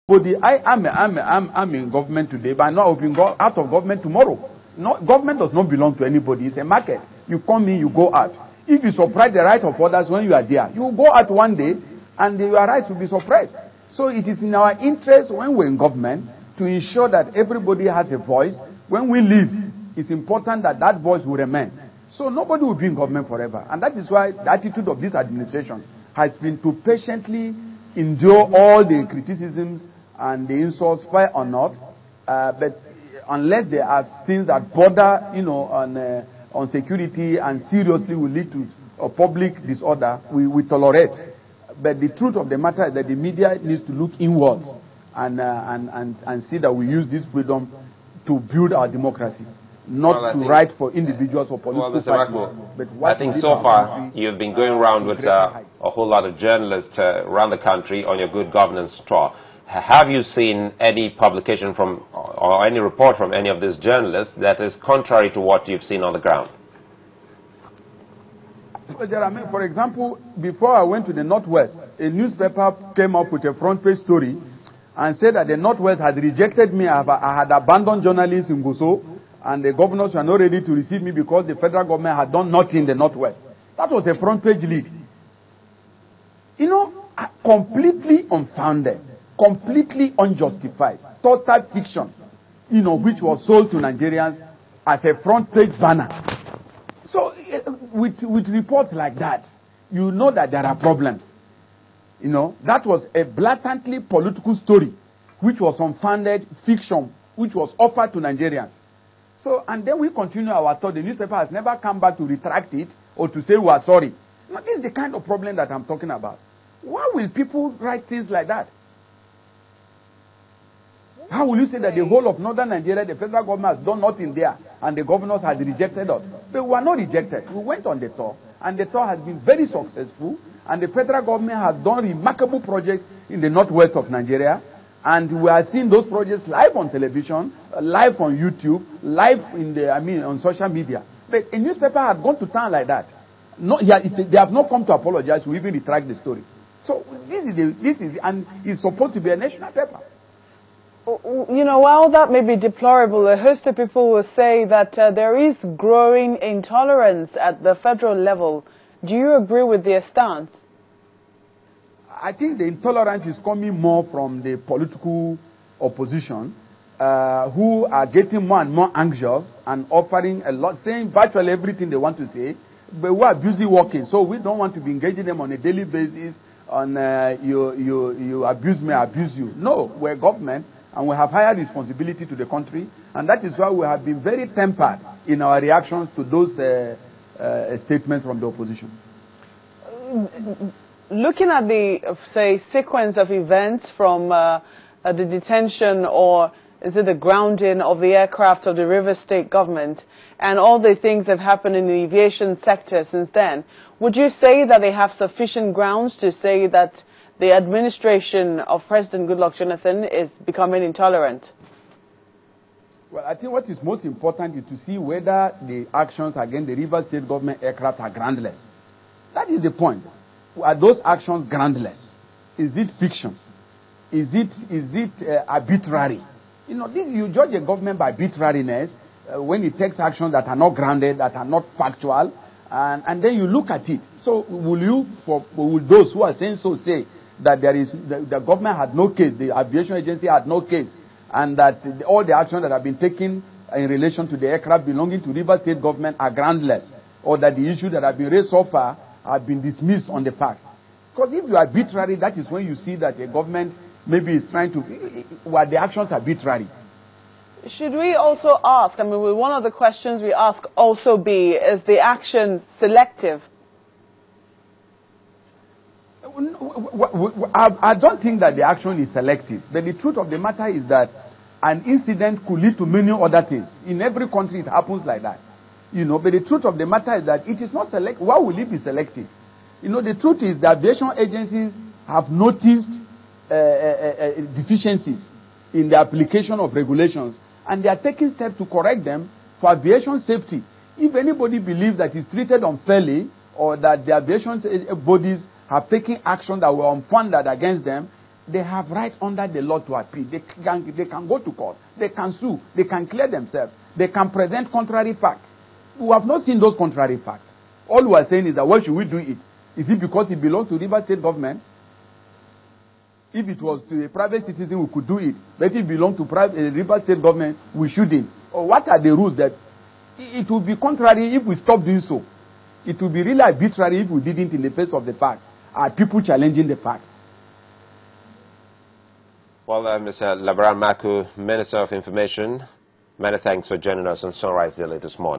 I'm in government today, but I'm not out of government tomorrow. Government does not belong to anybody. It's a market. You come in, you go out. If you suppress the right of others when you are there, you will go out one day and your rights will be suppressed. So it is in our interest when we're in government to ensure that everybody has a voice. When we leave, it's important that that voice will remain. So nobody will be in government forever. And that is why the attitude of this administration has been to patiently endure all the criticisms and the insults, fair or not, but unless there are things that border, on security and seriously will lead to a public disorder, we tolerate. But the truth of the matter is that the media needs to look inwards and see that we use this freedom to build our democracy, not to write for individuals or political parties. But I think so far you've been going around with a whole lot of journalists around the country on your good governance tour. Have you seen any publication from or any report from any of these journalists that is contrary to what you've seen on the ground? For example, before I went to the Northwest, a newspaper came up with a front page story and said that the Northwest had rejected me. I had abandoned journalists in Gusau, and the governors were not ready to receive me because the federal government had done nothing in the Northwest. That was a front page lead. Completely unfounded, completely unjustified, total fiction, which was sold to Nigerians as a front page banner. So with reports like that, you know that there are problems. That was a blatantly political story, which was unfounded fiction, which was offered to Nigerians. So, and then we continue our thought. The newspaper has never come back to retract it or to say we are sorry. Now, this is the kind of problem that I'm talking about. Why will people write things like that? How will you say that the whole of northern Nigeria, the federal government has done nothing there, and the governors had rejected us? But we were not rejected. We went on the tour, and the tour has been very successful, and the federal government has done remarkable projects in the northwest of Nigeria, and we are seeing those projects live on television, live on YouTube, live on social media. But a newspaper had gone to town like that. They have not come to apologize. We even retract the story. So and it's supposed to be a national paper. While that may be deplorable, a host of people will say that there is growing intolerance at the federal level. Do you agree with their stance? I think the intolerance is coming more from the political opposition, who are getting more and more anxious and offering a lot, saying virtually everything they want to say, but we are busy working, so we don't want to be engaging them on a daily basis on you abuse me, I abuse you. No, we're government. And we have higher responsibility to the country. And that is why we have been very tempered in our reactions to those statements from the opposition. Looking at the, say, sequence of events from the detention or is it the grounding of the aircraft of the Rivers State government and all the things that have happened in the aviation sector since then, would you say that they have sufficient grounds to say that the administration of President Goodluck Jonathan is becoming intolerant? Well, I think what is most important is to see whether the actions against the Rivers State government aircraft are groundless. That is the point. Are those actions groundless? Is it fiction? Is it arbitrary? You judge a government by arbitrariness when it takes actions that are not grounded, that are not factual, and then you look at it. So will those who are saying so say that the government had no case, the aviation agency had no case, and that all the actions that have been taken in relation to the aircraft belonging to Rivers State government are groundless, or that the issues that have been raised so far have been dismissed on the facts? Because if you are arbitrary, that is when you see that a government maybe is trying to, well, the actions are arbitrary. Should we also ask, one of the questions we ask also be, is the action selective? I don't think that the action is selective. But the truth of the matter is that an incident could lead to many other things. In every country it happens like that. But the truth of the matter is that it is not selective. Why will it be selective? The truth is that aviation agencies have noticed deficiencies in the application of regulations, and they are taking steps to correct them for aviation safety. If anybody believes that it's treated unfairly or that the aviation bodies have taken action that were unfounded against them, They have right under the law to appeal. They can go to court. They can sue. They can clear themselves. They can present contrary facts. We have not seen those contrary facts. All we are saying is that why should we do it? Is it because it belongs to Rivers State government? If it was to a private citizen, we could do it. But if it belongs to Rivers State government, we shouldn't. Or what are the rules that it would be contrary if we stop doing so? It would be really arbitrary if we didn't in the face of the fact. Are people challenging the fact? Well, Mr. Labaran Maku, Minister of Information, many thanks for joining us on Sunrise Daily this morning.